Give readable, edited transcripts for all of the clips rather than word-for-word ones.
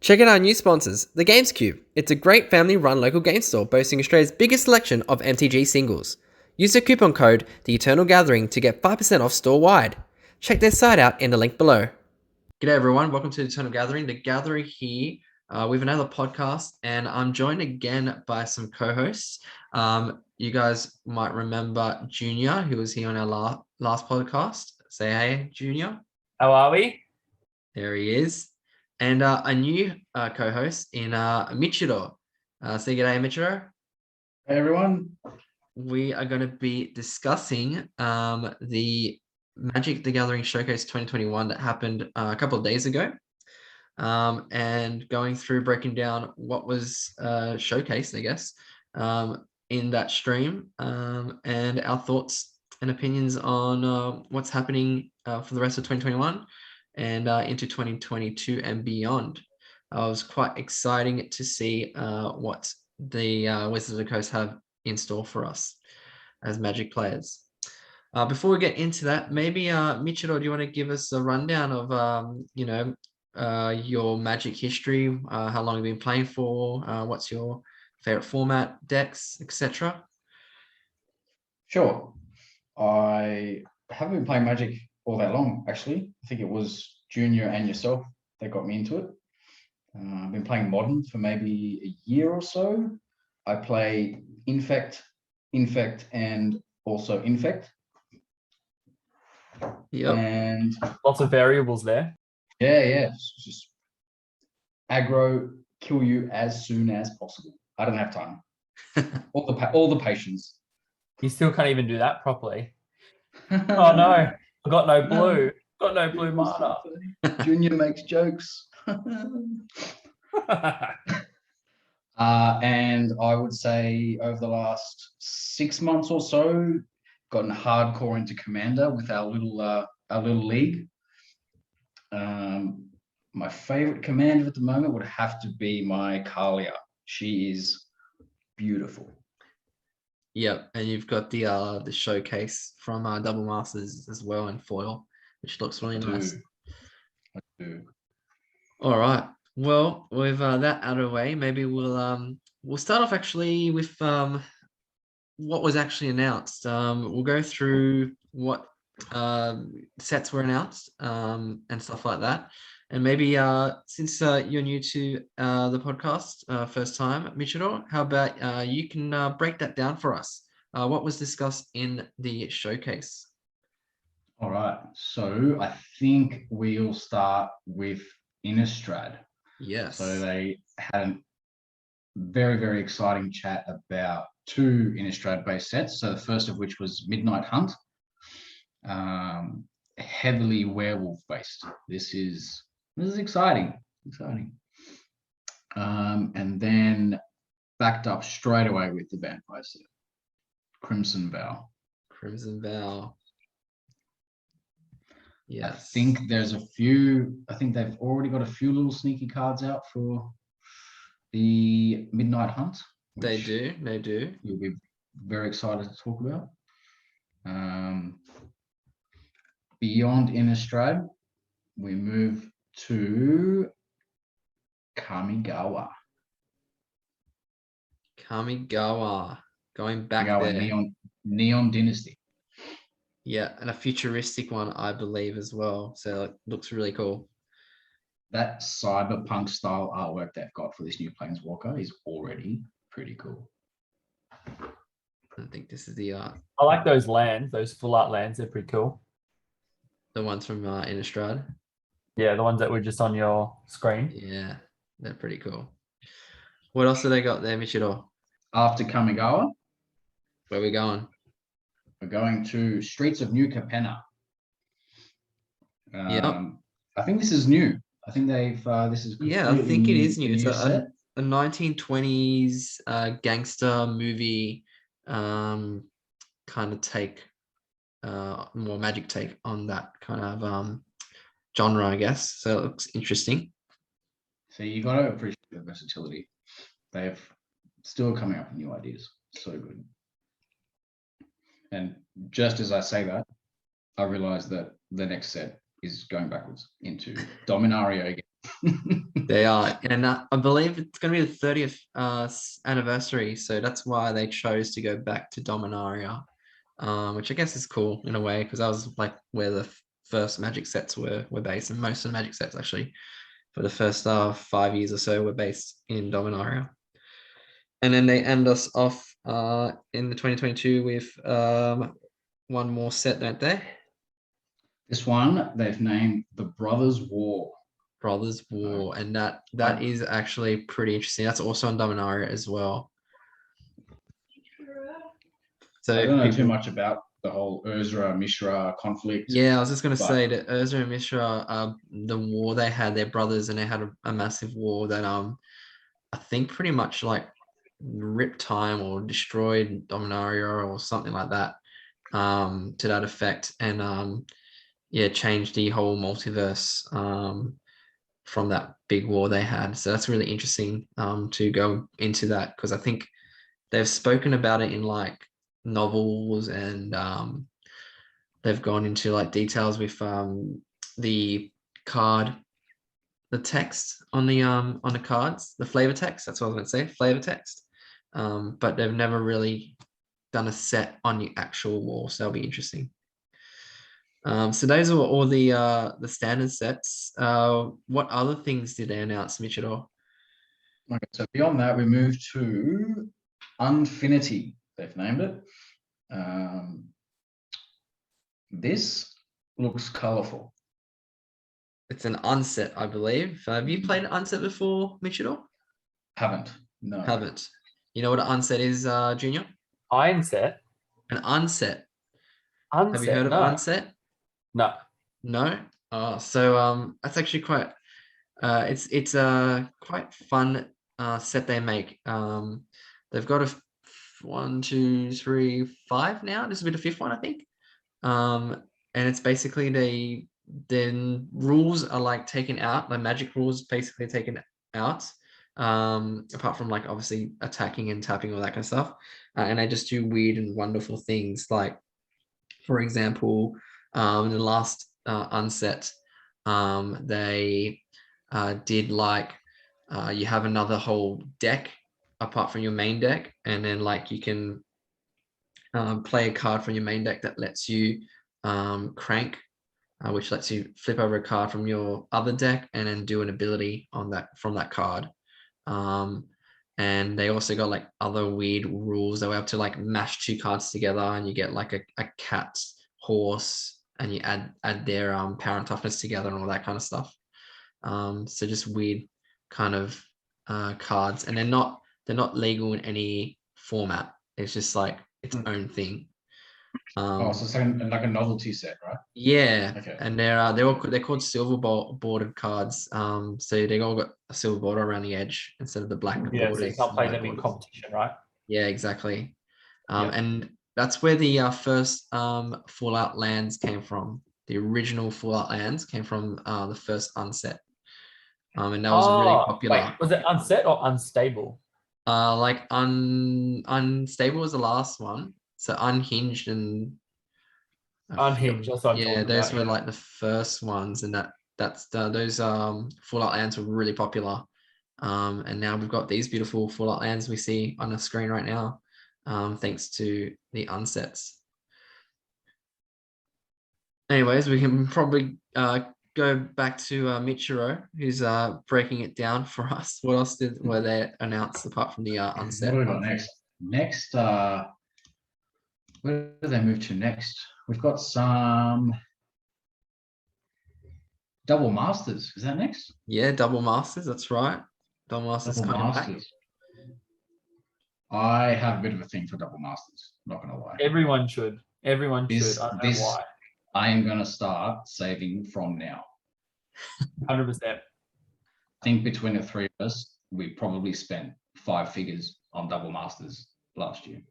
Check out our new sponsors, The Games Cube. It's a great family-run local game store boasting Australia's biggest selection of MTG singles. Use the coupon code The Eternal Gathering to get 5% off store-wide. Check their site out in the link below. G'day everyone, welcome to the Eternal Gathering. The Gathering here with another podcast, and I'm joined again by some co-hosts. You guys might remember Junior, who was here on our last podcast. Say hey, Junior. How are we? There he is. And a new co-host in Michiro. Say g'day, Michiro. Hey everyone. We are going to be discussing the Magic the Gathering Showcase 2021 that happened a couple of days ago, and going through breaking down what was showcased, I guess, in that stream, and our thoughts and opinions on what's happening for the rest of 2021 and into 2022 and beyond. It was quite exciting to see what the Wizards of the Coast have in store for us as Magic players. Before we get into that, maybe Michiro, do you want to give us a rundown of your Magic history, how long you've been playing for, what's your favorite format, decks, etc.? Sure. I haven't been playing Magic all that long, actually. I think it was Junior and yourself that got me into it. I've been playing Modern for maybe a year or so. I play Infect, and also Infect. Yep. And Lots of variables there. yeah. It's just aggro, kill you as soon as possible. I don't have time. all the patience. You still can't even do that properly. Oh no, I got no blue. Got no blue mana. Junior makes jokes. And I would say over the last 6 months or so, gotten hardcore into Commander with our little league. My favorite Commander at the moment would have to be my Kalia. She is beautiful. Yep, and you've got the showcase from Double Masters as well in foil, which looks really nice. I do. All right. Well, with that out of the way, maybe we'll start off actually with what was actually announced. We'll go through what sets were announced and stuff like that. And maybe since you're new to the podcast, first time, Michiro, how about you can break that down for us? What was discussed in the showcase? All right. So I think we'll start with Innistrad. Yes. So they had a very, very exciting chat about 2 Innistrad-based sets. So the first of which was Midnight Hunt, heavily werewolf-based. This is exciting. And then backed up straight away with the vampire set, Crimson Vow. Yes. I think they've already got a few little sneaky cards out for the Midnight Hunt. They do. You'll be very excited to talk about. Beyond Innistrad, we move to Kamigawa. Going back there. Neon Dynasty. Yeah, and a futuristic one, I believe, as well. So it looks really cool. That cyberpunk style artwork they've got for this new Planeswalker is already pretty cool. I think this is the art. I like those lands, those full art lands. They're pretty cool. The ones from Innistrad. Yeah, the ones that were just on your screen. Yeah, they're pretty cool. What else do they got there, Michiro? After Kamigawa, where are we going? We're going to Streets of New Capenna. Yep. I think this is new. I think they've this is I think it is new. It's set. a 1920s gangster movie kind of take, more Magic take on that kind of genre, I guess. So it looks interesting. So you got to appreciate the versatility. They've still coming up with new ideas. So good. And just as I say that, I realize that the next set is going backwards into Dominaria again. They are, and I believe it's going to be the 30th anniversary, so that's why they chose to go back to Dominaria, which I guess is cool in a way because that was like where the first Magic sets were based, and most of the Magic sets actually for the first 5 years or so were based in Dominaria. And then they end us off in the 2022 with one more set, don't they? This one they've named the Brothers War. Brothers War, and that is actually pretty interesting. That's also on Dominaria as well. So I don't know too much about the whole Urza Mishra conflict. Yeah, I was just going to say that Urza and Mishra, the war they had, their brothers, and they had a massive war that I think pretty much like ripped time or destroyed Dominaria or something like that, to that effect, and yeah, changed the whole multiverse from that big war they had. So that's really interesting to go into that because I think they've spoken about it in like novels, and they've gone into like details with the card, the text on the cards, the flavor text. That's what I was going to say, flavor text. But they've never really done a set on the actual war, so that'll be interesting. So those are all the standard sets. What other things did they announce, Michiro? Okay, so beyond that, we move to Unfinity. They've named it. This looks colorful. It's an unset, I believe. Have you played an unset before, Michiro? Haven't. No. Haven't. You know what an unset is, Junior? Iron set. An unset. Unset. Have you heard of unset? No. No. Oh, so that's actually quite. It's a quite fun set they make. They've got a 1, 2, 3, 5 now. This will be the 5th one, I think. And it's basically then rules are like taken out. The magic rules basically taken out. Apart from like obviously attacking and tapping, all that kind of stuff. And they just do weird and wonderful things. Like, for example, in the last unset, they did like you have another whole deck apart from your main deck, and then like you can play a card from your main deck that lets you crank, which lets you flip over a card from your other deck and then do an ability on that from that card. And they also got like other weird rules. They were able to like mash 2 cards together, and you get like a cat, horse, and you add their power and toughness together and all that kind of stuff. So just weird kind of cards, and they're not legal in any format. It's just like its own thing. So it's like a novelty set, right? Yeah. Okay. And they're called silver bordered cards. So they all got a silver border around the edge instead of the black Yeah, borders. so you can't play them in borders. competition, right? Yeah, exactly. Yeah. And that's where the first Fallout lands came from. The original Fallout lands came from the first unset. And that was really popular. Wait, was it unset or unstable? Like unstable was the last one. So unhinged and Unhinged. That's what I'm yeah, talking those about. were like the first ones, and that's those Fallout lands were really popular. And now we've got these beautiful Fallout lands we see on the screen right now, thanks to the unsets. Anyways, we can probably go back to Michiro, who's breaking it down for us. What else were they announced apart from the unset? What do we got next? Next, where do they move to next? We've got some double masters. Is that next? Yeah, double masters. That's right. Double masters Double coming masters. I have a bit of a thing for double masters. Not gonna lie. Everyone should. Everyone should. I don't know why. I am gonna start saving from now. 100%. I think between the 3 of us, we probably spent 5 figures on double masters last year.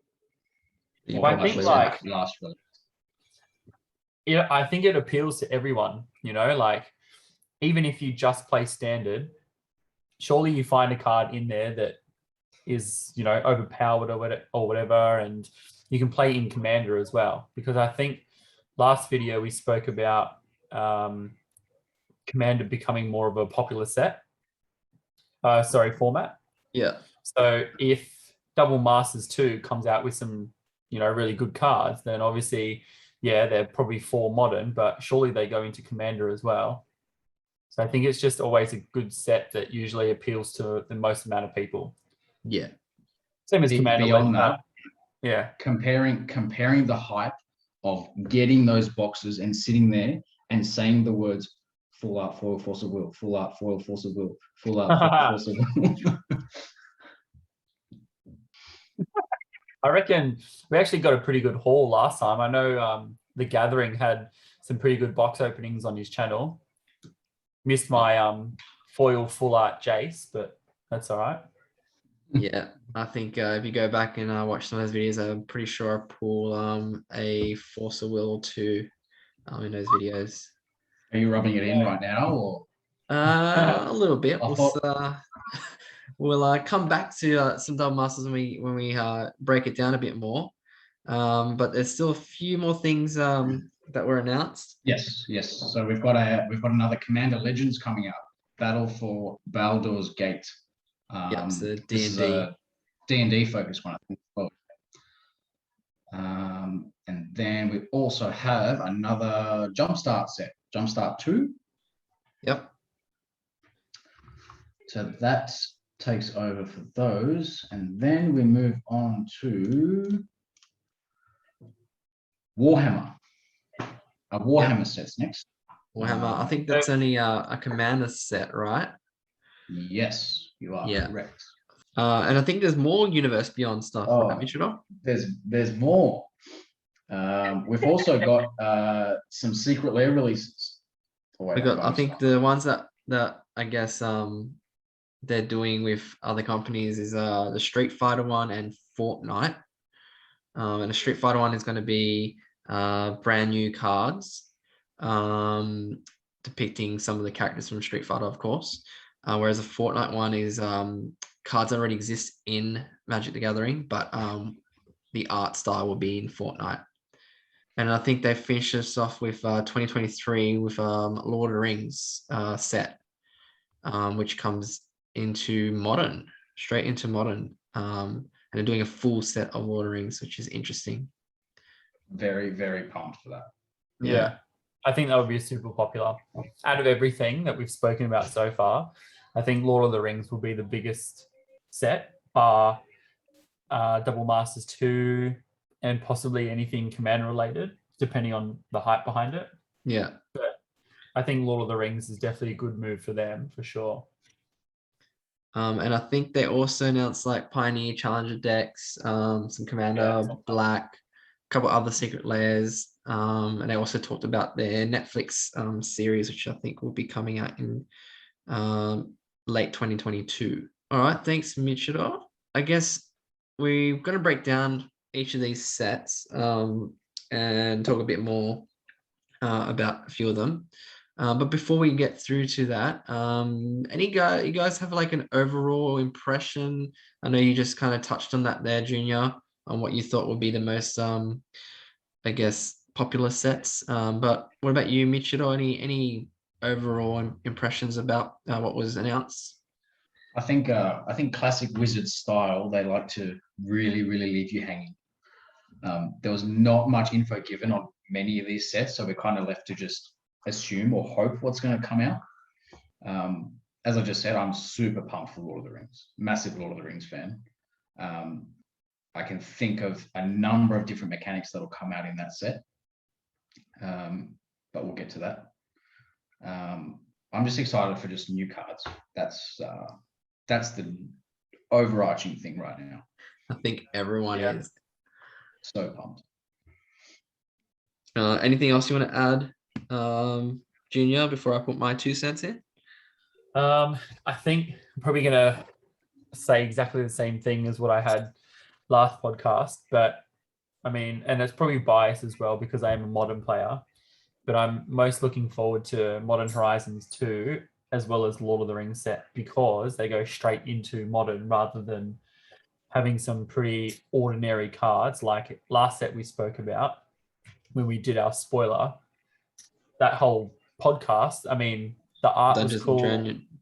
Well, I think like last year. Yeah, I think it appeals to everyone, you know, like even if you just play standard, surely you find a card in there that is, you know, overpowered or whatever, and you can play in Commander as well. Because I think last video we spoke about Commander becoming more of a popular set. format. Yeah. So if Double Masters 2 comes out with some, really good cards, then obviously, they're probably for Modern, but surely they go into Commander as well. So I think it's just always a good set that usually appeals to the most amount of people. Yeah. Same as Commander. Beyond that, yeah. Comparing the hype of getting those boxes and sitting there and saying the words full art foil force of will, full art foil force of will, full art force of will. I reckon we actually got a pretty good haul last time. I know The Gathering had some pretty good box openings on his channel. Missed my foil full art Jace, but that's all right. Yeah, I think if you go back and watch some of those videos, I'm pretty sure I pull a Force of Will too in those videos. Are you rubbing it in right now, or a little bit? I thought... We'll come back to some Double Masters when we break it down a bit more. But there's still a few more things that were announced. Yes. So we've got another Commander Legends coming up. Battle for Baldur's Gate. Yep, so D&D. This is a D&D focused one, I think. And then we also have another Jumpstart set, Jumpstart 2. Yep. So that takes over for those. And then we move on to Warhammer. A Warhammer set's next. Warhammer, I think that's only a Commander set, right? Yes, you are correct. And I think there's more Universe Beyond stuff. Oh, there's more. We've also got some secret lair releases. I think the ones that I guess they're doing with other companies is the Street Fighter one and FORTNITE. And the Street Fighter one is going to be brand new cards depicting some of the characters from Street Fighter, of course. Whereas the FORTNITE one is cards that already exist in Magic the Gathering, but the art style will be in FORTNITE. And I think they finished this off with 2023 with Lord of the Rings set, which comes into Modern, straight into Modern. And they're doing a full set of Lord of the Rings, which is interesting. Very, very pumped for that. Yeah. I think that would be super popular. Out of everything that we've spoken about so far, I think Lord of the Rings will be the biggest set, Double Masters 2, and possibly anything Commander related, depending on the hype behind it. Yeah. But I think Lord of the Rings is definitely a good move for them, for sure. And I think they also announced like Pioneer Challenger decks, some Commander Black, a couple other secret layers. And they also talked about their Netflix series, which I think will be coming out in late 2022. All right, thanks, Michiro. I guess we're going to break down each of these sets and talk a bit more about a few of them. But before we get through to that, you guys have like an overall impression? I know you just kind of touched on that there, Junior, on what you thought would be the most, I guess, popular sets. But what about you, Michiro? Any overall impressions about what was announced? I think classic Wizard style, they like to really, really leave you hanging. There was not much info given on many of these sets, so we're kind of left to just assume or hope what's going to come out. As I just said, I'm super pumped for Lord of the Rings. Massive Lord of the Rings fan. I can think of a number of different mechanics that'll come out in that set, but we'll get to that. I'm just excited for just new cards. That's the overarching thing right now. I think everyone is. So pumped. Anything else you want to add, Junior, before I put my 2 cents in? I think I'm probably going to say exactly the same thing as what I had last podcast, but I mean, and it's probably biased as well because I am a Modern player, but I'm most looking forward to Modern Horizons 2 as well as Lord of the Rings set because they go straight into Modern rather than having some pretty ordinary cards like last set we spoke about when we did our spoiler. That whole podcast, I mean, the art was cool.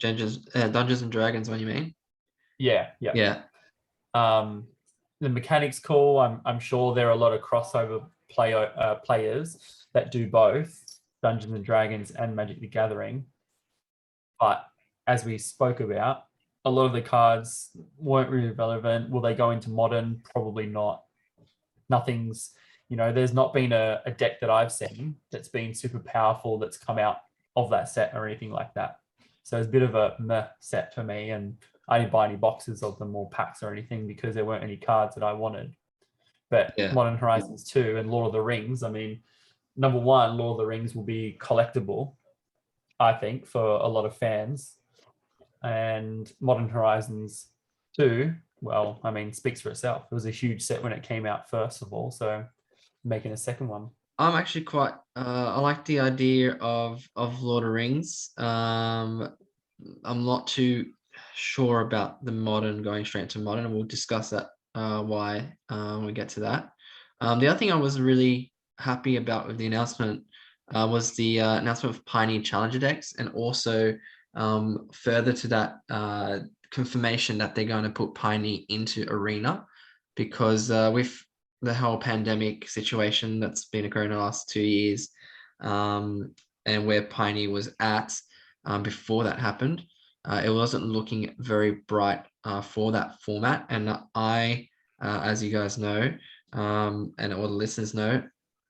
Dungeons and Dragons, what you mean? Yeah, yeah. Yeah. The mechanic's cool. I'm sure there are a lot of crossover players that do both Dungeons and Dragons and Magic the Gathering. But as we spoke about, a lot of the cards weren't really relevant. Will they go into modern? Probably not. Nothing's, there's not been a deck that I've seen that's been super powerful that's come out of that set or anything like that. So it's a bit of a meh set for me. And I didn't buy any boxes of them or packs or anything because there weren't any cards that I wanted. But Yeah. Modern Horizons 2 and Lord of the Rings, I mean, number one, Lord of the Rings will be collectible, I think, for a lot of fans. And Modern Horizons 2, well, I mean, speaks for itself. It was a huge set when it came out, first of all. So making a second one. I'm actually quite. I like the idea of Lord of Rings. I'm not too sure about the modern going straight to modern, and we'll discuss that why when we get to that. The other thing I was really happy about with the announcement was the announcement of Pioneer Challenger decks, and also further to that confirmation that they're going to put Pioneer into Arena, because with the whole pandemic situation that's been occurring in the last 2 years, and where Pioneer was at before that happened, it wasn't looking very bright for that format. And I, as you guys know, and all the listeners know,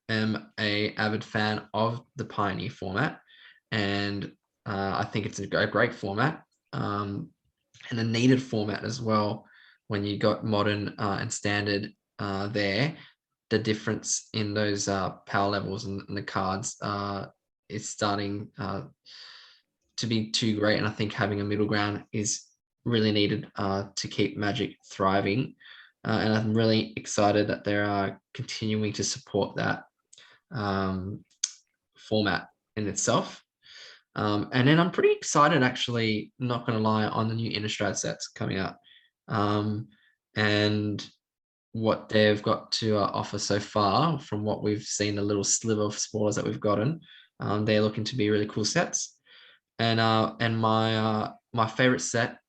am a avid fan of the Pioneer format, and I think it's a great format, and a needed format as well. When you got modern and standard there, the difference in those power levels and the cards is starting to be too great, and I think having a middle ground is really needed to keep Magic thriving. And I'm really excited that they are continuing to support that format in itself. And then I'm pretty excited, actually, not going to lie, on the new Innistrad sets coming out, and what they've got to offer so far. From what we've seen, the little sliver of spoilers that we've gotten, they're looking to be really cool sets. And my favorite set,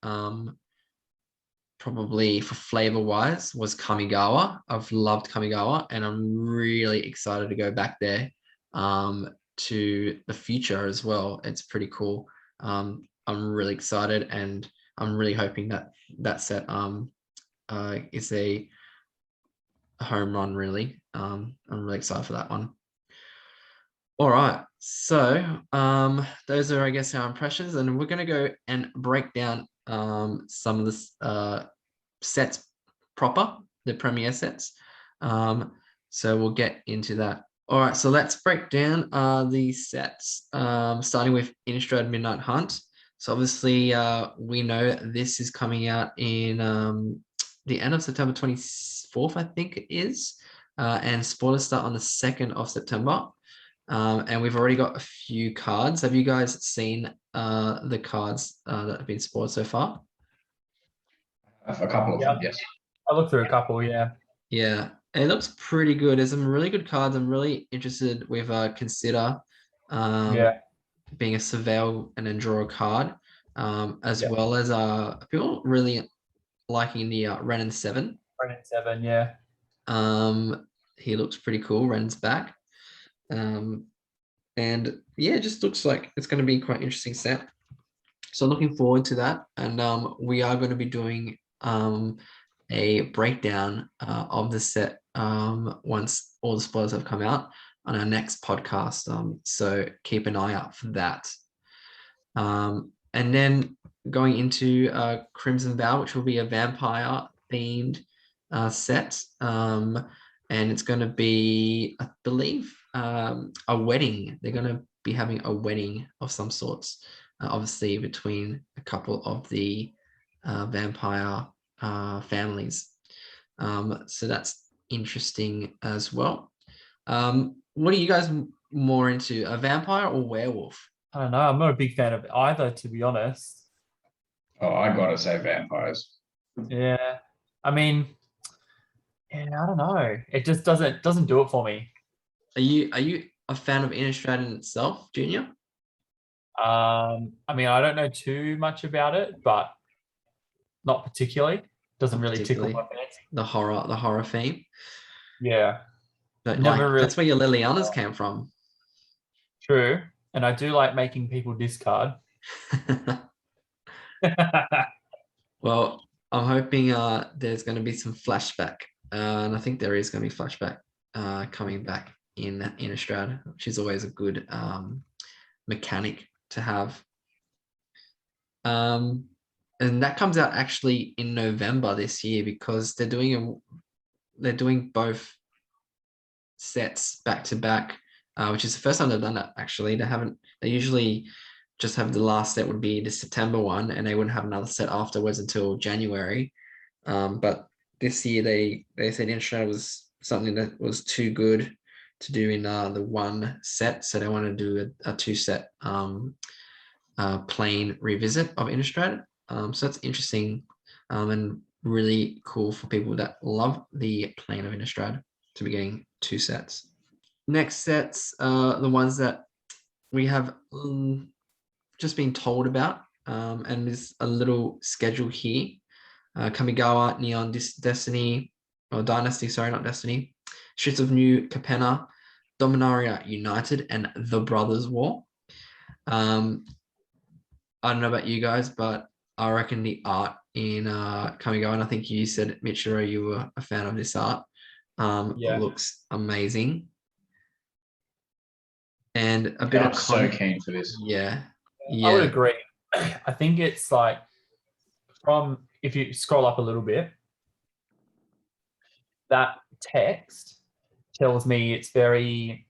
probably for flavor wise, was Kamigawa. I've loved Kamigawa, and I'm really excited to go back there to the future as well. It's pretty cool. I'm really excited, and I'm really hoping that that set is a home run, really. I'm really excited for that one. All right, so those are, I guess, our impressions, and we're going to go and break down some of the sets proper, the premiere sets. So we'll get into that. All right, so let's break down the sets, starting with Innistrad Midnight Hunt. So obviously, we know this is coming out in the end of September 24th, I think it is, and spoilers start on the 2nd of September. And we've already got a few cards. Have you guys seen the cards that have been spoiled so far? A couple of them, yes. I looked through a couple, yeah. Yeah, it looks pretty good. There's some really good cards. I'm really interested with Consider being a surveil and then draw a card, as well as people really liking the Ren and 7. Ren and 7, yeah. He looks pretty cool. Ren's back. And yeah, it just looks like it's going to be quite an interesting set. So looking forward to that. And we are going to be doing a breakdown of the set once all the spoilers have come out on our next podcast. So keep an eye out for that. And then going into Crimson Vow, which will be a vampire themed set. And it's going to be, I believe, a wedding. They're going to be having a wedding of some sorts, obviously between a couple of the vampire families. So that's interesting as well. What are you guys more into, a vampire or werewolf? I don't know. I'm not a big fan of either, to be honest. Oh, I gotta say vampires. Yeah. I mean, yeah, I don't know. It just doesn't do it for me. Are you a fan of Innistrad in itself, Junior? I mean, I don't know too much about it, but not particularly. Doesn't Not really tickle particularly my fancy. the horror theme. Yeah, But never like really. that's where your Lilianas came from. True. And I do like making people discard. Well, I'm hoping there's going to be some flashback, and I think there is going to be flashback coming back in Innistrad, which is always a good mechanic to have. And that comes out actually in November this year because they're doing both sets back to back, which is the first time they've done that. Actually, they usually just have the last set would be the September one, and they wouldn't have another set afterwards until January. But this year they said Innistrad was something that was too good to do in the one set, so they want to do a two set plane revisit of Innistrad. So that's interesting and really cool for people that love the plane of Innistrad to be getting two sets. Next sets are the ones that we have just been told about, and there's a little schedule here. Kamigawa, Neon Destiny, or Dynasty, sorry, not Destiny. Streets of New Capenna, Dominaria United, and The Brothers War. I don't know about you guys, but I reckon the art in Kamigawa, and I think you said, Michiro, you were a fan of this art. Yeah. Looks amazing. And a bit Yeah, of I'm so keen for this. Yeah. I would agree. I think it's like if you scroll up a little bit, that text tells me it's very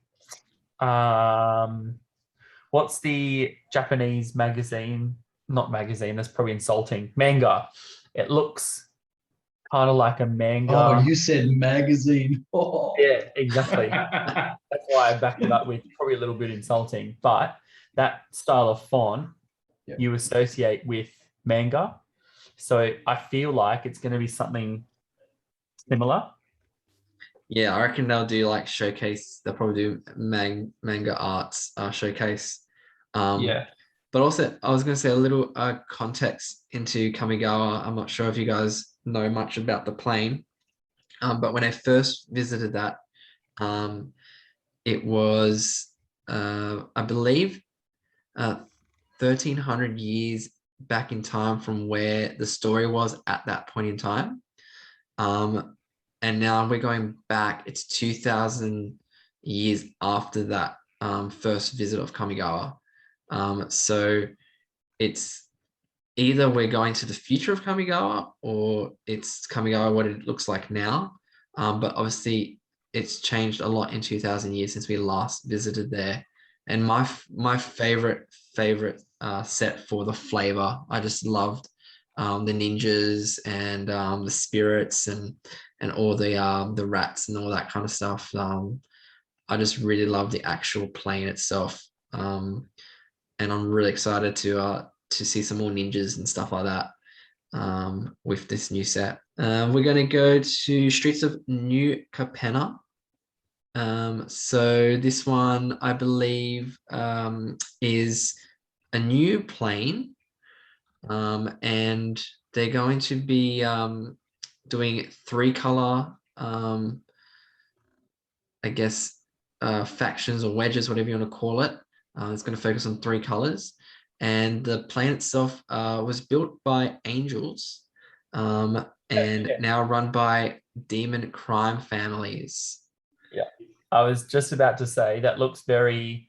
what's the Japanese magazine? Not magazine, that's probably insulting. Manga. It looks kind of like a manga. Oh, you said magazine. Oh. Yeah, exactly. That's why I backed it up with probably a little bit insulting. But that style of font you associate with manga. So I feel like it's going to be something similar. Yeah, I reckon they'll do like showcase. They'll probably do manga arts showcase. But also, I was going to say a little context into Kamigawa. I'm not sure if you guys know much about the plane, but when I first visited that, it was, I believe, 1,300 years back in time from where the story was at that point in time. And now we're going back, it's 2,000 years after that first visit of Kamigawa. So it's either we're going to the future of Kamigawa or it's Kamigawa what it looks like now. But obviously it's changed a lot in 2,000 years since we last visited there. And my favorite set for the flavor, I just loved the ninjas and the spirits and all the rats and all that kind of stuff. I just really love the actual plane itself, and I'm really excited to see some more ninjas and stuff like that with this new set. We're going to go to Streets of New Capenna. So this one, I believe, is a new plane, and they're going to be doing 3-color, I guess, factions or wedges, whatever you want to call it. It's going to focus on 3 colors. And the plane itself was built by angels and now run by demon crime families. Yeah. I was just about to say that looks very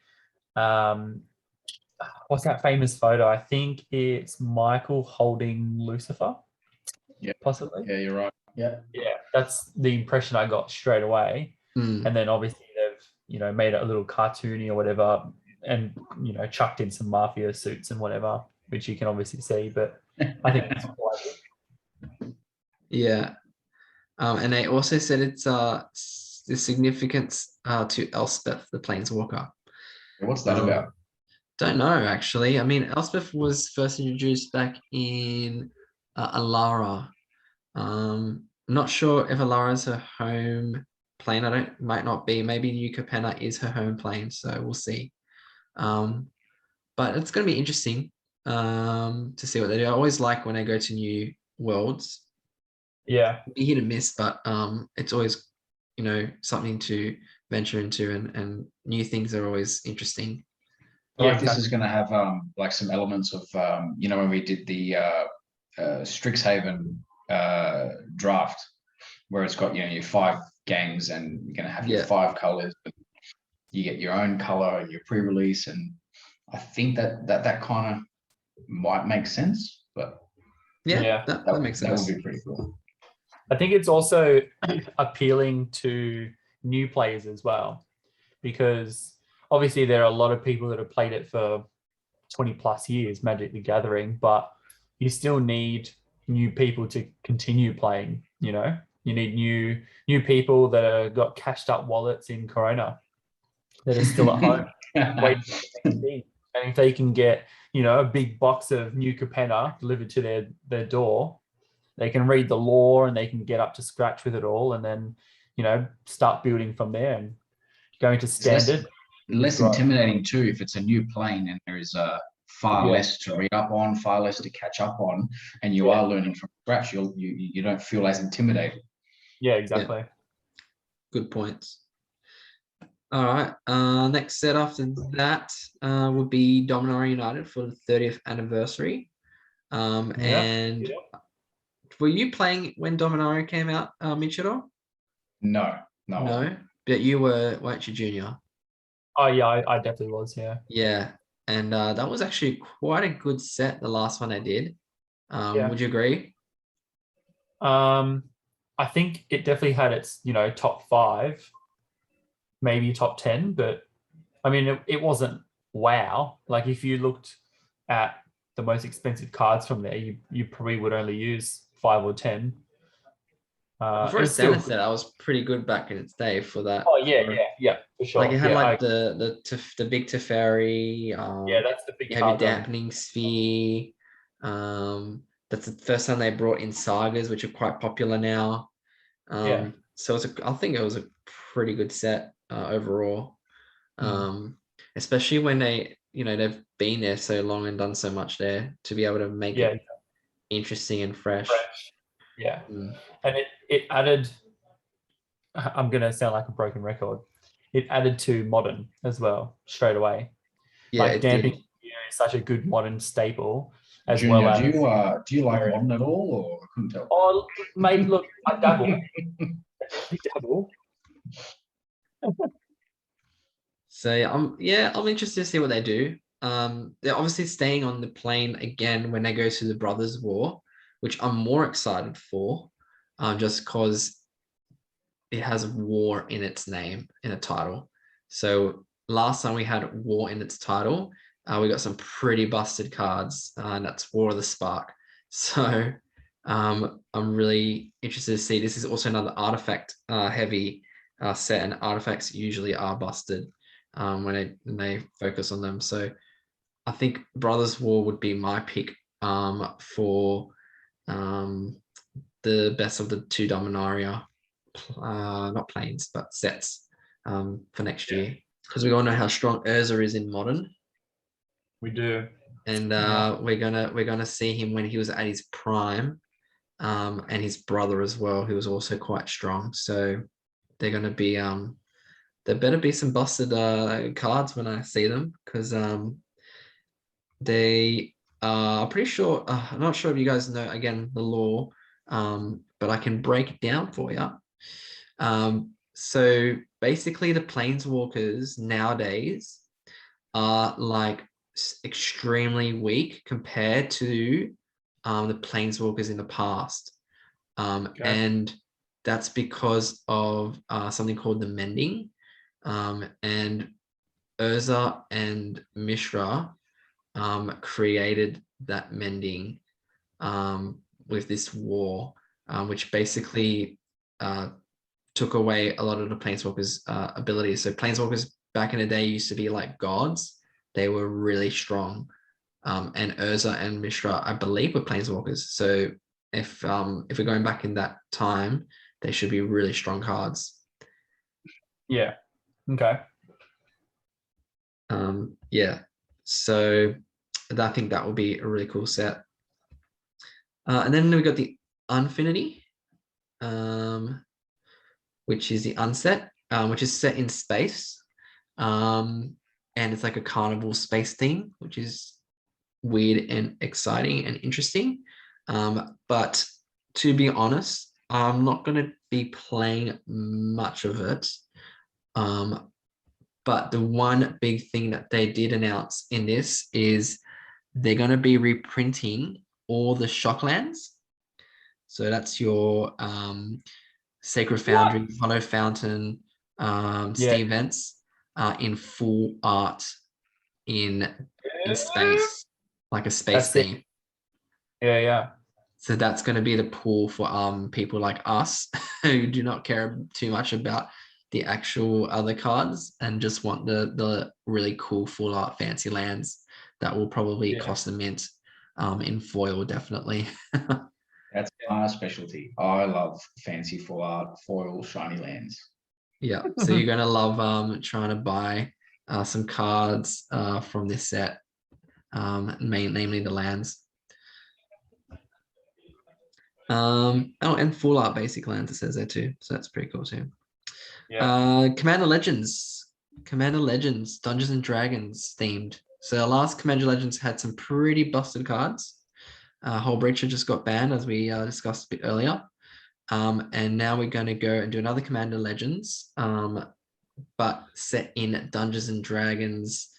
what's that famous photo? I think it's Michael holding Lucifer. Yeah, possibly. Yeah, you're right. Yeah. Yeah, that's the impression I got straight away. And then obviously they've, made it a little cartoony or whatever and, chucked in some mafia suits and whatever, which you can obviously see, but I think that's quite good. Yeah. And they also said it's the significance to Elspeth, the Planeswalker. What's that about? Don't know, actually. I mean, Elspeth was first introduced back in Alara. Not sure if Alara is her home plane. Might not be. Maybe New Capenna is her home plane, so we'll see. but it's going to be interesting to see what they do. I always like when I go to new worlds. Yeah. Be hit and miss, but it's always, something to venture into, and new things are always interesting. I Yeah, like this exactly. is going to have like some elements of when we did the Strixhaven draft, where it's got your 5 gangs and you're going to have your Yeah. 5 colors. You get your own color and your pre-release, and I think that kind of might make sense, but Yeah, that makes that sense. would be pretty cool. I think it's also appealing to new players as well, because obviously there are a lot of people that have played it for 20 plus years, Magic the Gathering, but you still need new people to continue playing. You need new people that have got cashed up wallets in Corona that are still at home waiting for the next thing. And if they can get a big box of new Capenna delivered to their door, they can read the lore and they can get up to scratch with it all, and then start building from there and going to standard. Less intimidating too if it's a new plane and there is far less to read up on, far less to catch up on, and you are learning from scratch. You don't feel as intimidated. Yeah, exactly. Yeah. Good points. All right. Next set after that would be Dominaria United for the 30th anniversary. And were you playing when Dominaria came out, Michiro? No. But you weren't you, Junior? Oh yeah, I definitely was. Yeah. Yeah, and that was actually quite a good set. The last one I did. Yeah. Would you agree? I think it definitely had its top 5, maybe top 10, but I mean it wasn't wow. Like if you looked at the most expensive cards from there, you probably would only use 5 or 10. For a standard set, I was pretty good back in its day for that. Oh yeah, for sure. Like it had yeah, the big Teferi. yeah, that's the big You have your card. dampening sphere. That's the first time they brought in sagas, which are quite popular now. So I think it was a pretty good set overall. Especially when they've been there so long and done so much there, to be able to make it interesting and fresh. Yeah. And it added, I'm gonna sound like a broken record, it added to modern as well straight away. Yeah, like it damping did. is such a good modern staple, as Junior, well as do you like modern at all, or I couldn't tell? Oh mate, look, I dabble. So I'm interested to see what they do. They're obviously staying on the plane again when they go to the Brothers War, which I'm more excited for, just because it has war in its name, in a title. So last time we had war in its title, we got some pretty busted cards, and that's War of the Spark. So I'm really interested to see. This is also another artifact heavy set, and artifacts usually are busted when they focus on them. So I think Brothers War would be my pick for the best of the 2 Dominaria, not planes, but sets for next year. Because we all know how strong Urza is in Modern. We do. And we're gonna see him when he was at his prime, and his brother as well, who was also quite strong. So they're gonna be there better be some busted cards when I see them, because they are pretty sure. I'm not sure if you guys know again the lore, but I can break it down for you. So basically, the planeswalkers nowadays are like extremely weak compared to the planeswalkers in the past, and that's because of something called the mending, and Urza and Mishra created that mending with this war, which basically took away a lot of the planeswalkers' abilities. So planeswalkers back in the day used to be like gods. They were really strong. And Urza and Mishra, I believe, were planeswalkers. So if we're going back in that time, they should be really strong cards. Yeah. Okay. Yeah. So I think that will be a really cool set. And then we got the Unfinity, which is the unset, which is set in space. And it's like a carnival space theme, which is weird and exciting and interesting. But to be honest, I'm not going to be playing much of it. But the one big thing that they did announce in this is they're going to be reprinting all the Shocklands. So that's your Sacred Foundry, Hollow Fountain, Steam Vents in full art in space, like a space theme. Yeah. So that's going to be the pool for people like us who do not care too much about the actual other cards and just want the really cool full art fancy lands that will probably cost a mint in foil, definitely. That's my specialty. I love fancy full art foil shiny lands. Yeah, so you're gonna love trying to buy some cards from this set, namely the lands. Oh, and full art basic lands, it says there too, so that's pretty cool too. Commander Legends, Dungeons and Dragons themed. So the last Commander Legends had some pretty busted cards. Whole Breacher just got banned, as we discussed a bit earlier. And now we're going to go and do another Commander Legends, but set in Dungeons and Dragons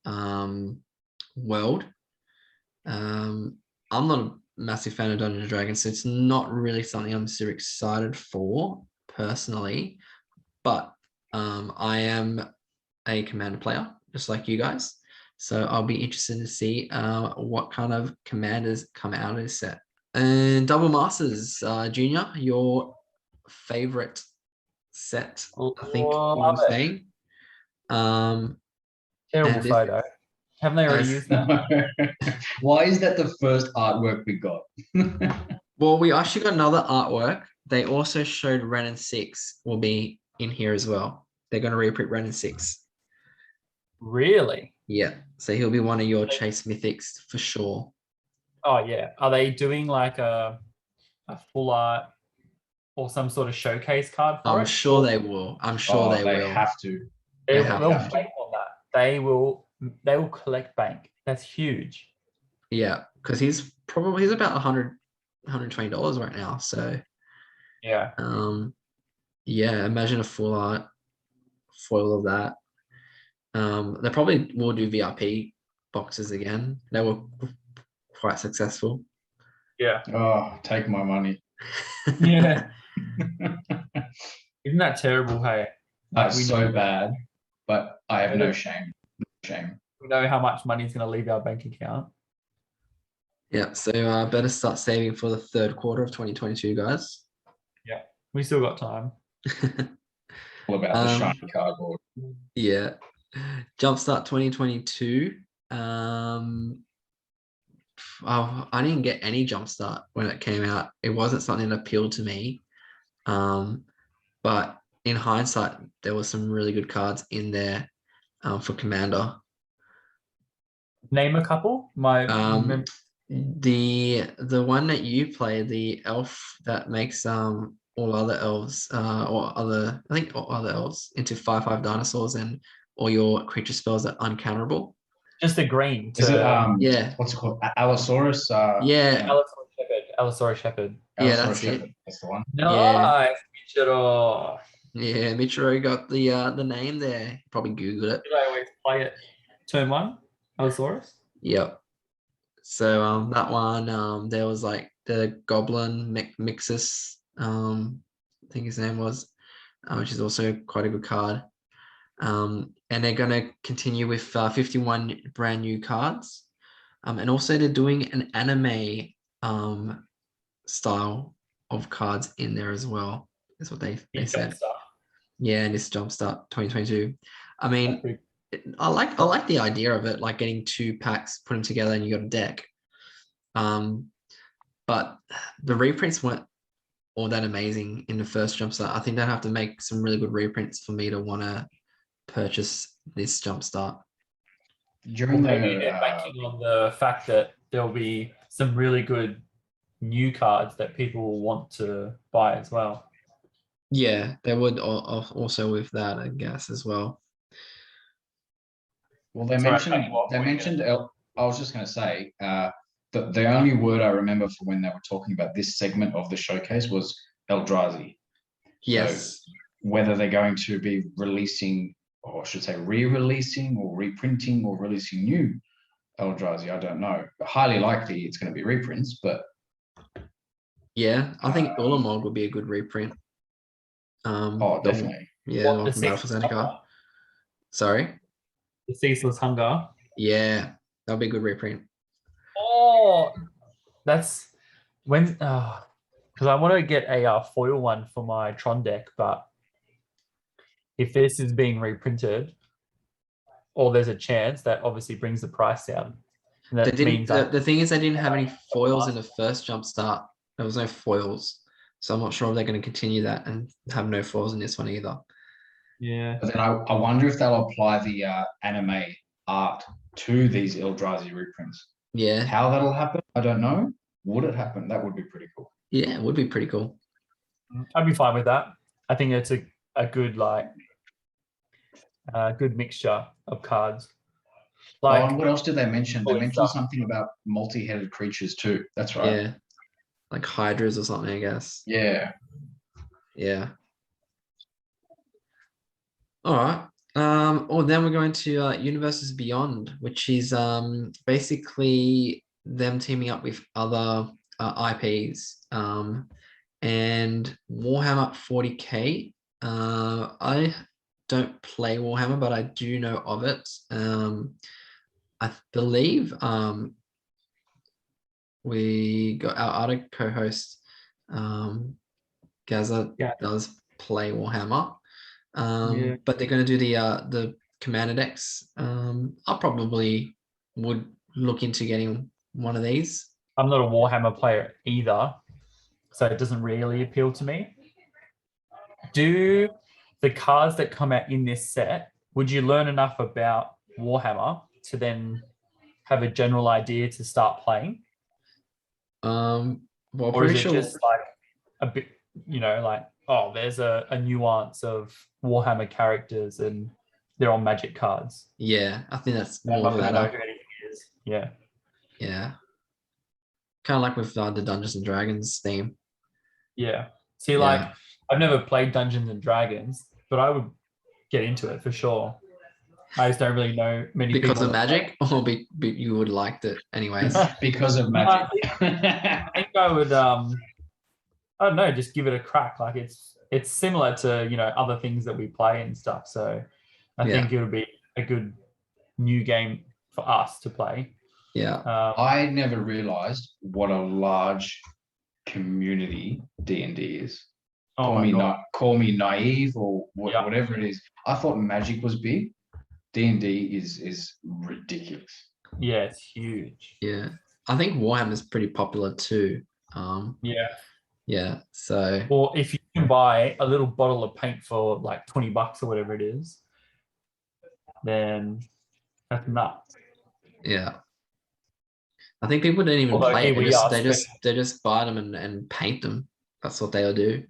world. I'm not a massive fan of Dungeons and Dragons, so it's not really something I'm super excited for personally. But I am a Commander player, just like you guys. So I'll be interested to see what kind of commanders come out of this set. And Double Masters, Junior, your favorite set, I think you were saying. Terrible photo. Haven't they already used that? Why is that the first artwork we got? Well, we actually got another artwork. They also showed Ren and 6 will be in here as well. They're going to reprint Ren and 6. Really? Yeah. So he'll be one of your Chase Mythics for sure. Oh, yeah. Are they doing like a full art or some sort of showcase card for it? I'm sure they will. I'm sure they will. Have to. They'll bank on that. They will collect bank. That's huge. Yeah, because he's about $120 right now. So yeah. Yeah, imagine a full art foil of that. They probably will do VIP boxes again. They were quite successful. Yeah. Oh, take my money. Yeah. Isn't that terrible? Hey, That's so bad, but I have no shame. We know how much money is going to leave our bank account. Yeah, so better start saving for the third quarter of 2022, guys. Yeah, we still got time. All about the shiny cardboard. Yeah. Jumpstart 2022. I didn't get any Jumpstart when it came out. It wasn't something that appealed to me. But in hindsight, there were some really good cards in there for Commander. Name a couple. The one that you play, the elf that makes all other elves all other elves into 5/5 dinosaurs, and all your creature spells are uncounterable. Just a green. Is it yeah? What's it called? Allosaurus. Yeah. Allosaurus Shepherd. Yeah, that's it. That's the one. Nice, Michiro. Yeah, Michiro got the name there. Probably Googled it. Did I always play it? Turn 1, Allosaurus. Yep. So that one, there was like the Goblin Mixus, I think his name was, which is also quite a good card. And they're gonna continue with 51 brand new cards. And also they're doing an anime style of cards in there as well. Is what they said. Yeah, and this Jumpstart 2022. I mean, I like the idea of it, like getting 2 packs, put them together, and you got a deck. But the reprints weren't all that amazing in the first Jumpstart. I think they'd have to make some really good reprints for me to want to purchase this Jumpstart. During Maybe the they're banking on the fact that there'll be some really good new cards that people will want to buy as well. Yeah, they would also with that, I guess, as well. well, they Sorry, mentioned cut you off. they What were you mentioned I was just going to say the only word I remember for when they were talking about this segment of the showcase was Eldrazi. Yes. So whether they're going to be releasing, or I should say re-releasing or reprinting or releasing new Eldrazi, I don't know. But highly likely it's going to be reprints, but Yeah, I think Ulamog would be a good reprint. oh, definitely. Yeah, What, the one the from Battle for Ceaseless Zendikar. Hunger? Sorry. The Ceaseless Hunger. Yeah, that'll be a good reprint. Oh, that's when because I want to get a foil one for my Tron deck, but if this is being reprinted, or there's a chance, that obviously brings the price down. And They that didn't. means The thing is, they didn't have any foils in the first Jumpstart. There was no foils, so I'm not sure if they're going to continue that and have no foils in this one either. yeah. But then I wonder if they'll apply the anime art to these Eldrazi reprints. Yeah, How that'll happen, I don't know. Would it happen? That would be pretty cool. yeah, it would be pretty cool. I'd be fine with that. I think it's a good good mixture of cards. Oh, and what else did they mention? They Cool mentioned stuff. something about multi-headed creatures too. That's right. Yeah, like Hydras or something, I guess. Yeah. Yeah. All right. Or then we're going to Universes Beyond, which is basically them teaming up with other IPs. And Warhammer 40K. I don't play Warhammer, but I do know of it. I believe we got our other co-host, Gaza, Yeah. does play Warhammer. Yeah. But they're going to do the Commander decks. I probably would look into getting one of these. I'm not a Warhammer player either, so it doesn't really appeal to me. Do the cards that come out in this set, would you learn enough about Warhammer to then have a general idea to start playing? Well, Or is pretty it sure. just like a bit, like, oh, there's a nuance of Warhammer characters and they're on Magic cards. Yeah, I think that's I'm more not of going to know that. who anything is. Yeah. Yeah, kind of like with the Dungeons and Dragons theme. Yeah. See, Yeah. like, I've never played Dungeons and Dragons, but I would get into it for sure. I just don't really know many Because people of that play. Magic, or you would have liked it anyways. Because of No, magic. I think I would I don't know, just give it a crack. Like it's similar to, other things that we play and stuff. So I think it would be a good new game for us to play. Yeah. I never realized what a large community D&D is. Oh my God. Call me naive or Yeah. whatever it is. I thought Magic was big. D&D is ridiculous. Yeah, it's huge. Yeah. I think Warhammer is pretty popular too. Yeah. Yeah. So. Or if you can buy a little bottle of paint for like $20 or whatever it is, then that's nuts. Yeah. I think people don't even Although play here it. we are They just buy them and paint them. That's what they'll do.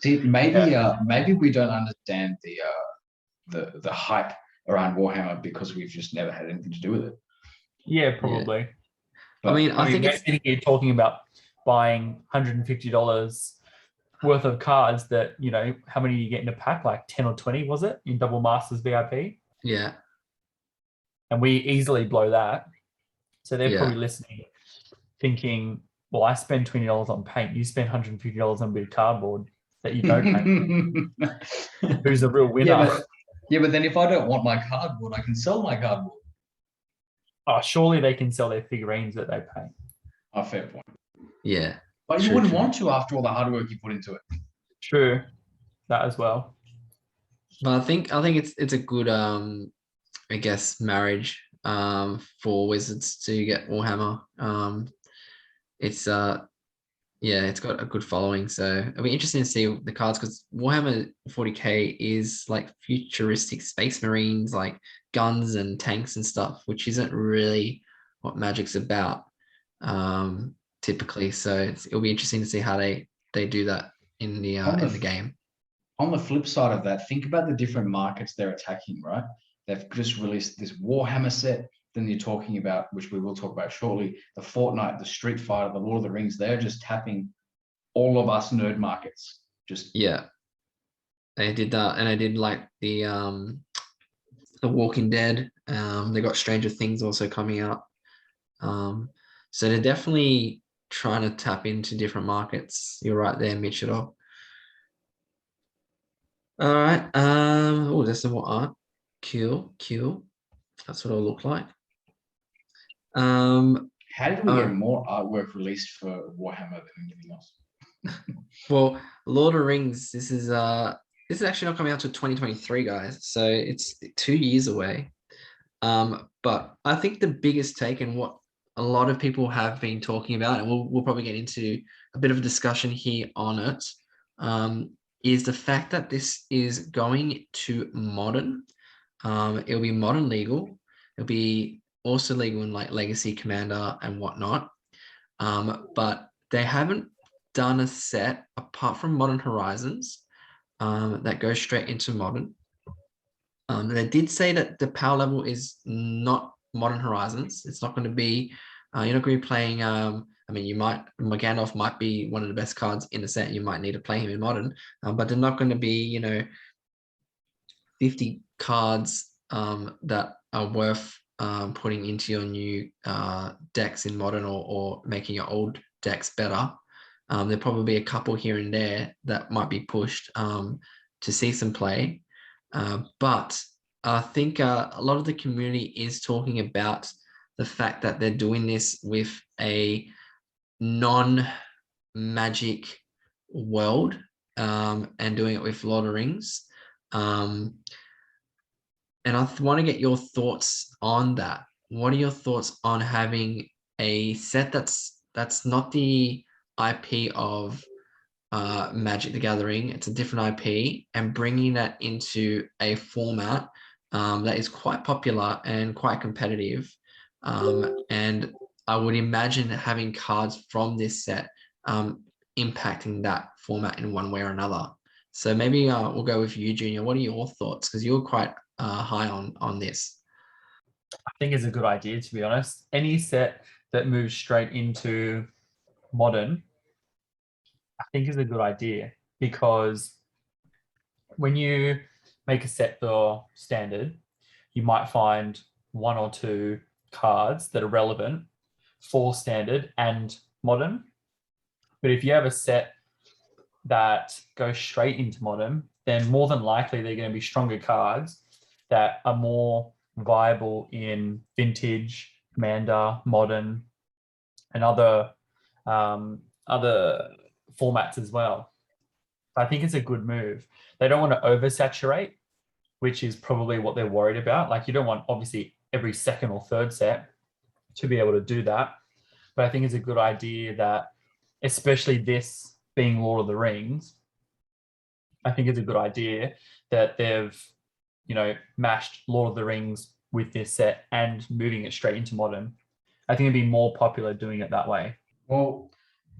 See, maybe we don't understand the hype around Warhammer because we've just never had anything to do with it. Yeah, probably. But, I think we're it's sitting here talking about buying $150 worth of cards that, how many you get in a pack? Like 10 or 20, was it? In Double Masters VIP? yeah. And we easily blow that. So they're Yeah. probably listening, thinking, well, I spend $20 on paint. You spend $150 on a bit of cardboard that you don't paint. Who's the real winner? Yeah, but then if I don't want my cardboard, I can sell my cardboard. Oh, surely they can sell their figurines that they paint. Oh, fair point. Yeah. But you wouldn't want to after all the hard work you put into it. True. That as well. But I think it's a good I guess marriage for Wizards to get Warhammer. It's it's got a good following, so it'll be interesting to see the cards because Warhammer 40K is like futuristic space marines, like guns and tanks and stuff, which isn't really what Magic's about typically. So it'll be interesting to see how they do that in the game. On the flip side of that, think about the different markets they're attacking, right? They've just released this Warhammer set. Then you're talking about, which we will talk about shortly, the Fortnite, the Street Fighter, the Lord of the Rings. They're just tapping all of us nerd markets. Just Yeah, they did that, and I did like the Walking Dead. They got Stranger Things also coming out. So they're definitely trying to tap into different markets. You're right there, Michiro. All right. Oh, there's some more art. Cool. That's what it'll look like. how did we get more artwork released for Warhammer than anything else? Well, Lord of the Rings, this is actually not coming out till 2023, guys. So it's 2 years away. But I think the biggest take and what a lot of people have been talking about, and we'll probably get into a bit of a discussion here on it, is the fact that this is going to modern. It'll be modern legal. It'll be also legal in like Legacy, Commander, and whatnot. But they haven't done a set apart from Modern Horizons that goes straight into modern. They did say that the power level is not Modern Horizons. It's not going to be, you're not going to be playing, I mean, Gandalf might be one of the best cards in the set. You might need to play him in modern, but they're not going to be, 50 cards that are worth putting into your new decks in modern or making your old decks better. There'll probably be a couple here and there that might be pushed to see some play. But I think a lot of the community is talking about the fact that they're doing this with a non-magic world and doing it with Lord of the Rings. And I want to get your thoughts on that. What are your thoughts on having a set that's not the IP of Magic the Gathering? It's a different IP, and bringing that into a format that is quite popular and quite competitive. And I would imagine having cards from this set impacting that format in one way or another. So maybe we'll go with you, Junior. What are your thoughts? Because you're quite high on this. I think it's a good idea, to be honest. Any set that moves straight into modern, I think is a good idea, because when you make a set for standard, you might find 1 or 2 cards that are relevant for standard and modern. But if you have a set that goes straight into modern, then more than likely they're going to be stronger cards that are more viable in vintage, Commander, modern, and other formats as well. I think it's a good move. They don't want to oversaturate, which is probably what they're worried about. Like, you don't want obviously every second or third set to be able to do that. But I think it's a good idea that, especially this being Lord of the Rings, I think it's a good idea that they've, mashed Lord of the Rings with this set and moving it straight into modern. I think it'd be more popular doing it that way. Well,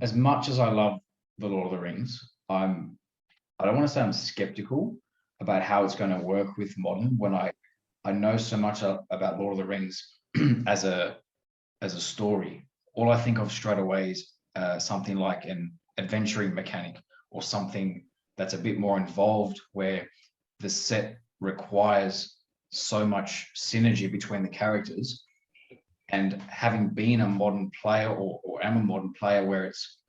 as much as I love the Lord of the Rings, I don't want to say I'm skeptical about how it's going to work with modern when I know so much about Lord of the Rings as a story. All I think of straight away is something like an adventuring mechanic, or something that's a bit more involved, where the set requires so much synergy between the characters. And having been a modern player, or am a modern player, where it's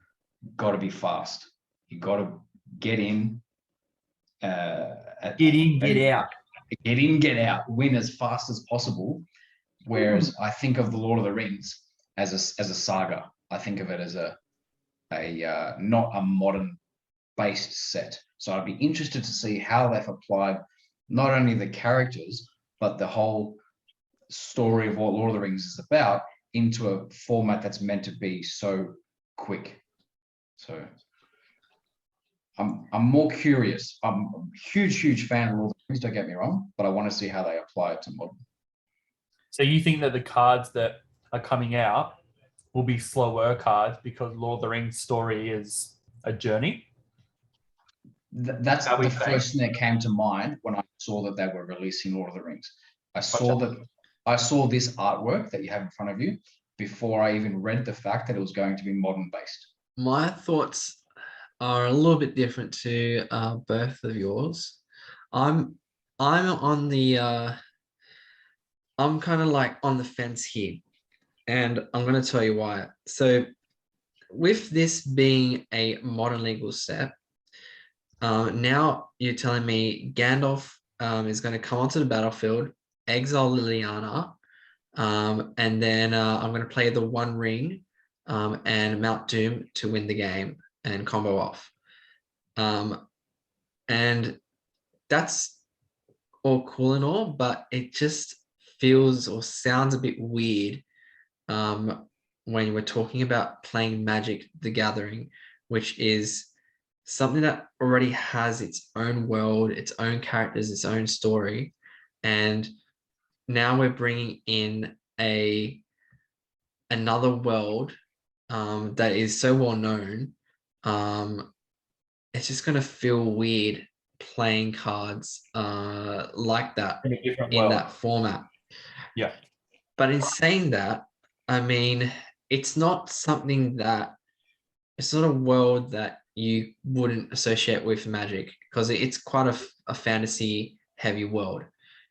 got to be fast. You got to get in, get in, get out. Get in, get out. Win as fast as possible. Whereas I think of the Lord of the Rings as a saga. I think of it as a not a modern based set. So I'd be interested to see how they've applied not only the characters, but the whole story of what Lord of the Rings is about into a format that's meant to be so quick. So I'm more curious. I'm a huge fan of Lord of the Rings, don't get me wrong, but I want to see how they apply it to modern. So you think that the cards that are coming out will be slower cards because Lord of the Rings story is a journey? That's How we the think. first thing that came to mind when I saw that they were releasing Lord of the Rings. I Gotcha. saw this artwork that you have in front of you before I even read the fact that it was going to be modern based. My thoughts are a little bit different to both of yours. I'm on the I'm kind of like on the fence here, and I'm going to tell you why. So, with this being a modern legal set, now you're telling me Gandalf is going to come onto the battlefield, exile Liliana, and then I'm going to play the One Ring and Mount Doom to win the game and combo off. And that's all cool and all, but it just feels or sounds a bit weird when we're talking about playing Magic the Gathering, which is something that already has its own world, its own characters, its own story. And now we're bringing in another world that is so well known. It's just going to feel weird playing cards like that In a different in world. that format. Yeah. But in saying that, I mean, it's not something that it's not a world that you wouldn't associate with Magic because it's quite a fantasy heavy world.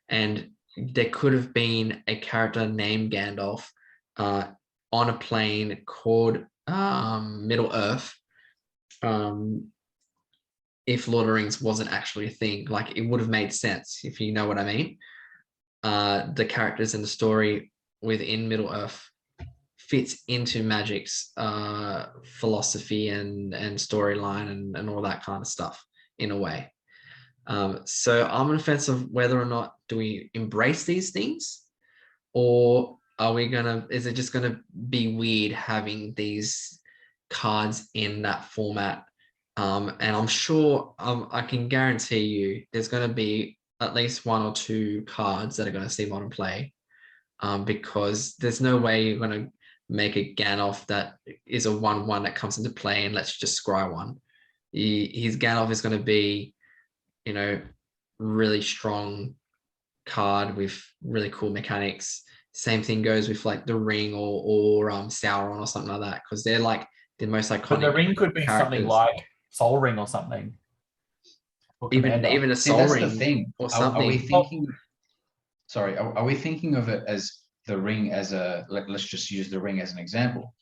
And there could have been a character named Gandalf on a plane called Middle Earth if Lord of the Rings wasn't actually a thing. Like, it would have made sense, if you know what I mean. The characters and the story within Middle Earth fits into Magic's philosophy and storyline and all that kind of stuff in a way. So I'm on the fence of whether or not do we embrace these things, or is it just gonna be weird having these cards in that format? And I'm sure I can guarantee you there's going to be at least one or two cards that are going to see modern play, because there's no way you're going to make a Gandalf that is a 1/1 that comes into play and let's just scry one. His Gandalf is going to be, really strong card with really cool mechanics. Same thing goes with like the Ring or Sauron or something like that, because they're like the most iconic. But the Ring could be something characters. like Soul Ring or something. Or even Commander. a See, Soul that's Ring the thing. or Are something. we thinking? Sorry, are we thinking of it as the Ring as let's just use the Ring as an example,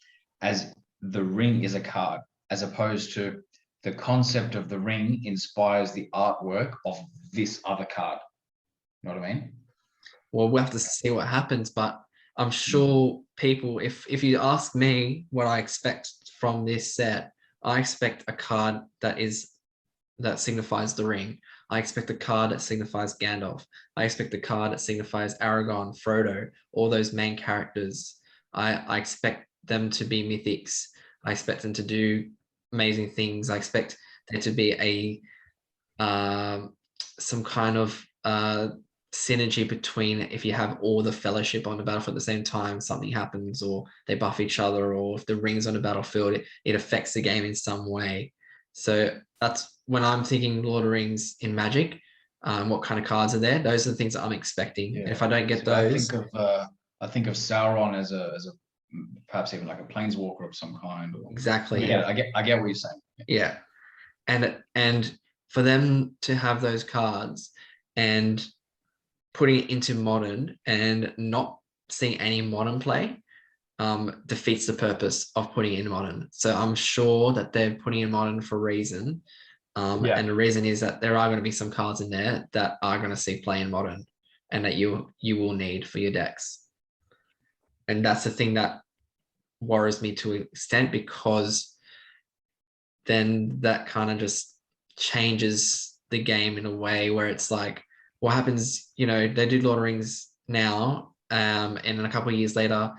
as the Ring is a card, as opposed to the concept of the Ring inspires the artwork of this other card. You know what I mean? Well, we'll have to see what happens, but I'm sure people, if you ask me what I expect from this set, I expect a card that signifies the Ring. I expect a card that signifies Gandalf. I expect a card that signifies Aragorn, Frodo, all those main characters. I expect them to be mythics. I expect them to do amazing things. I expect there to be some kind of synergy between, if you have all the Fellowship on the battlefield at the same time, something happens, or they buff each other, or if the Ring's on the battlefield, it affects the game in some way. So that's when I'm thinking Lord of the Rings in Magic. What kind of cards are there? Those are the things that I'm expecting. Yeah. If I don't get So those, I think of Sauron as a perhaps even like a planeswalker of some kind. Or, exactly. yeah, I get what you're saying. Yeah. And for them to have those cards and putting it into modern and not seeing any modern play defeats the purpose of putting it in modern. So I'm sure that they're putting in modern for a reason. And the reason is that there are going to be some cards in there that are going to see play in modern and that you will need for your decks. And that's the thing that worries me to an extent, because then that kind of just changes the game in a way where it's like, what happens, they do Lord of the Rings now, and then a couple of years later,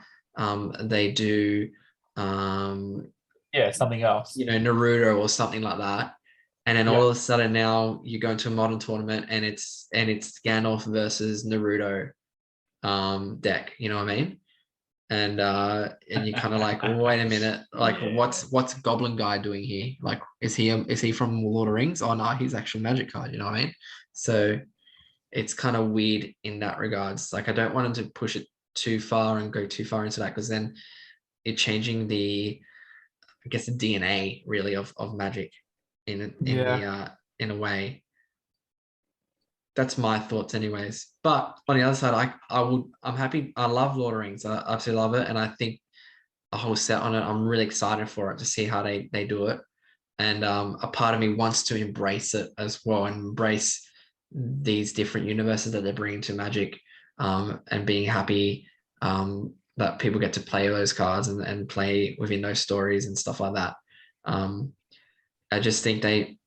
they do something else. Naruto or something like that. And then all of a sudden now you go into a modern tournament and it's Gandalf versus Naruto. deck. You know what I mean? And you're kind of like, wait a minute, like Yeah. what's Goblin Guy doing here? Like, is he from Lord of the Rings? Oh no, he's actual Magic card. You know what I mean? So it's kind of weird in that regards. Like, I don't want them to push it too far and go too far into that, because then it's changing the, I guess, the DNA really of Magic in a way. That's my thoughts anyways. But on the other side, I'm happy. I love Lord of the Rings. I absolutely love it. And I think a whole set on it, I'm really excited for it to see how they do it. And a part of me wants to embrace it as well, and embrace these different universes that they're bringing to Magic, and being happy that people get to play those cards and play within those stories and stuff like that. I just think they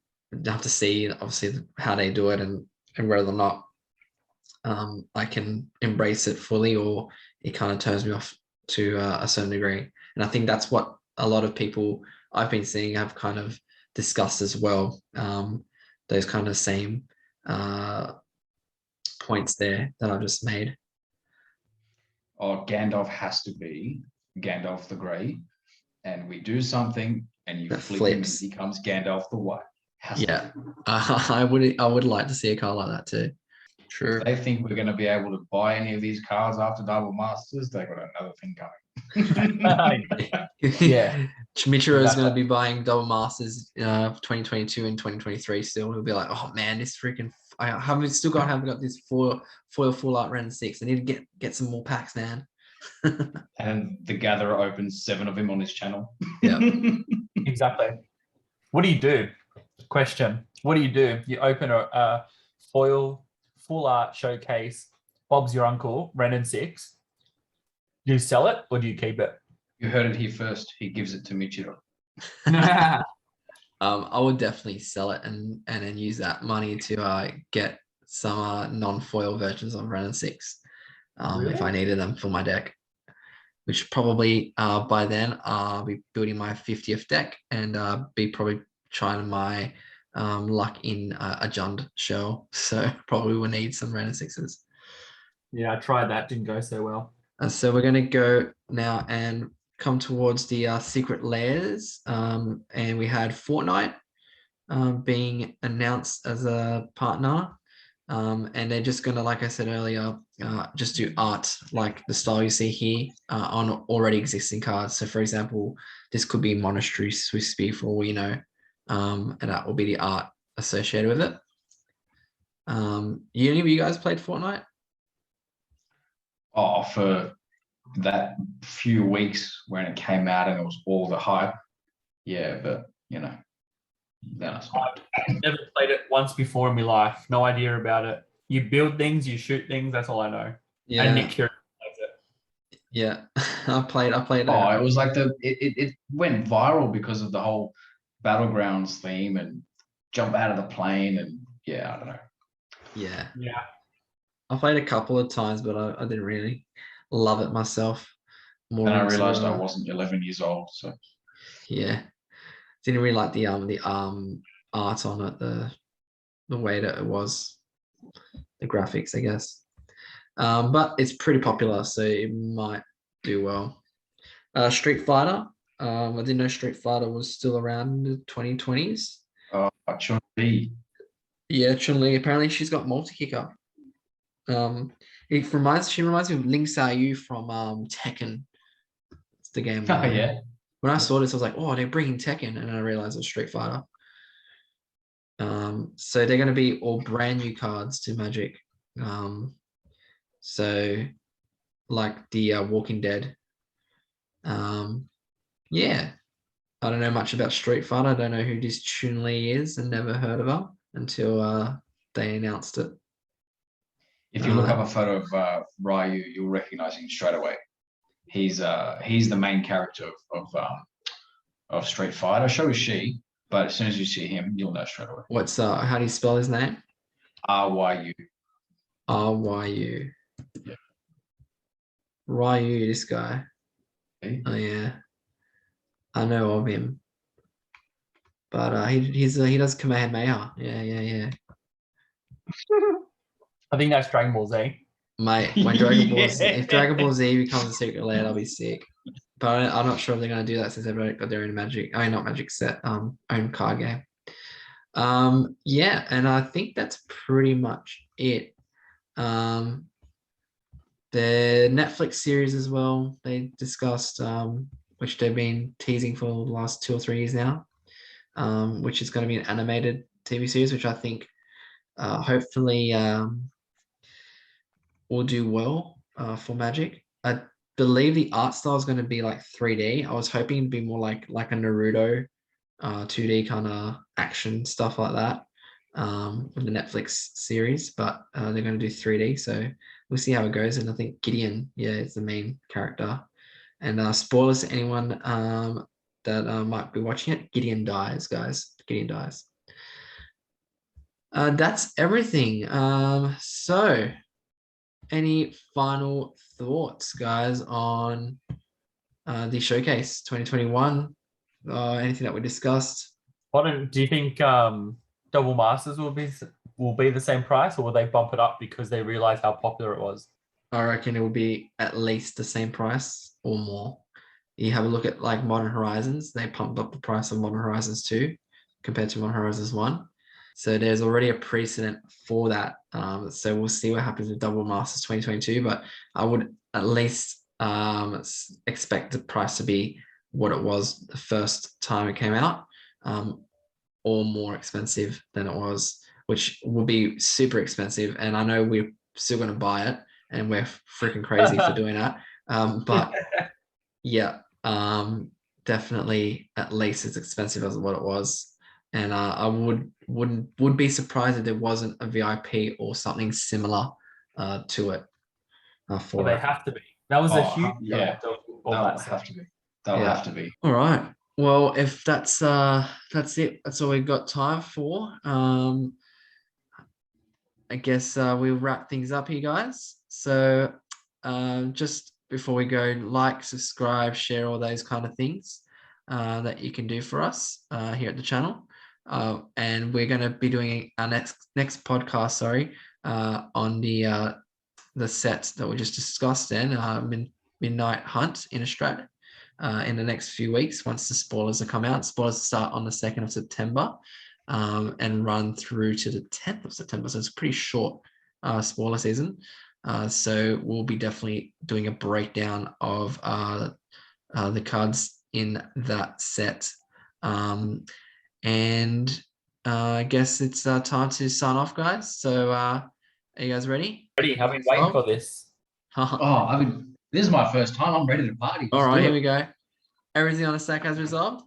have to see, obviously, how they do it, and whether or not I can embrace it fully, or it kind of turns me off to a certain degree. And I think that's what a lot of people I've been seeing have kind of discussed as well. Those kind of same points there that I just made. Oh, Gandalf has to be Gandalf the Grey, and we do something, and you That flip him, and flips. he becomes Gandalf the White. Has to Yeah, be. I would like to see a card like that too. True. If they think we're going to be able to buy any of these cards after Double Masters, they got another thing coming. Yeah. Michiro is going to Exactly. be buying Double Masters 2022 and 2023 still. He'll be like, oh man, this freaking, I haven't got this foil full art Ren 6. I need to get some more packs, man. And the Gatherer opens 7 of them on his channel. Yeah. Exactly. What do you do? Question. What do? You open a foil full art showcase, Bob's your uncle, Ren 6. Do you sell it or do you keep it? You heard it here first. He gives it to Michiro. I would definitely sell it and then use that money to get some non-foil versions of Ren 6 if I needed them for my deck. Which probably by then I'll be building my 50th deck, and be probably trying my luck in a Jund shell. So probably will need some Ren 6s. Yeah, I tried that. Didn't go so well. So we're going to go now and come towards the secret layers. And we had FORTNITE being announced as a partner. And they're just going to, like I said earlier, just do art like the style you see here on already existing cards. So for example, this could be Monastery Swiss Spear for all you know, and that will be the art associated with it. Any of you guys played FORTNITE? Oh, for that few weeks when it came out and it was all the hype. Yeah, but then I stopped. I've never played it once before in my life. No idea about it. You build things, you shoot things. That's all I know. Yeah, And Nick Fury plays it. yeah. I played. Oh, it was like it went viral because of the whole Battlegrounds theme and jump out of the plane, and yeah, I don't know. Yeah. Yeah. I played a couple of times, but I didn't really love it myself. More And I into, realized I wasn't 11 years old, so yeah, didn't really like the art on it, the way that it was, the graphics, I guess. But it's pretty popular, so it might do well. Street Fighter. I didn't know Street Fighter was still around in the 2020s. Chun-Li. Yeah, Chun-Li. Apparently, she's got multi-kicker. She reminds me of Ling Xiaoyu from Tekken. It's the game. Oh yeah. When I saw this, I was like, oh, they're bringing Tekken, and then I realized it was Street Fighter. So they're going to be all brand new cards to Magic. So like the Walking Dead. Yeah, I don't know much about Street Fighter. I don't know who this Chun-Li is, and never heard of her until they announced it. If you look up a photo of Ryu, you'll recognize him straight away. He's the main character of Street Fighter. So is she, but as soon as you see him, you'll know straight away. What's how do you spell his name? Ryu. Ryu. Yeah. Ryu, this guy. Okay. Oh yeah, I know of him, but he does Kamehameha. Yeah. I think that's Dragon Ball Z. when Dragon Ball Z, Yeah. if Dragon Ball Z becomes a secret layer, I'll be sick. But I'm not sure if they're gonna do that since they've got their own Magic. I mean, not Magic set. Own card game. Yeah, and I think that's pretty much it. The Netflix series as well, they discussed, which they've been teasing for the last 2 or 3 years now, which is going to be an animated TV series, which I think hopefully will do well for Magic. I believe the art style is going to be like 3D. I was hoping it'd be more like a Naruto 2D kind of action stuff like that with the Netflix series, but they're going to do 3D. So we'll see how it goes. And I think Gideon, yeah, is the main character. And spoilers to anyone that might be watching it. Gideon dies, guys. Gideon dies. That's everything. So any final thoughts, guys, on the Showcase 2021? Anything that we discussed? Do you think Double Masters will be the same price, or will they bump it up because they realize how popular it was? I reckon it will be at least the same price or more. You have a look at like Modern Horizons, they pumped up the price of Modern Horizons 2 compared to Modern Horizons 1. So there's already a precedent for that. So we'll see what happens with Double Masters 2022, but I would at least expect the price to be what it was the first time it came out, or more expensive than it was, which will be super expensive. And I know we're still going to buy it, and we're freaking crazy for doing that. But yeah, definitely at least as expensive as what it was. And I would be surprised if there wasn't a VIP or something similar to it. For Well, they have to be. That was a huge yeah. That'll have to be. They'll have to be. All right. Well, if that's it. That's all we've got time for. I guess we'll wrap things up here, guys. So just before we go, like, subscribe, share, all those kind of things that you can do for us here at the channel. And we're going to be doing our next podcast, on the set that we just discussed in Midnight Hunt in Australia in the next few weeks once the spoilers have come out. Spoilers start on the 2nd of September and run through to the 10th of September. So it's a pretty short spoiler season. So we'll be definitely doing a breakdown of the cards in that set. And I guess it's time to sign off, guys. So are you guys ready? Ready? I've been waiting for this. This is my first time. I'm ready to party. All right, here we go. Everything on the stack has resolved.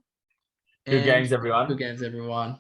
Good games, everyone. Good games, everyone.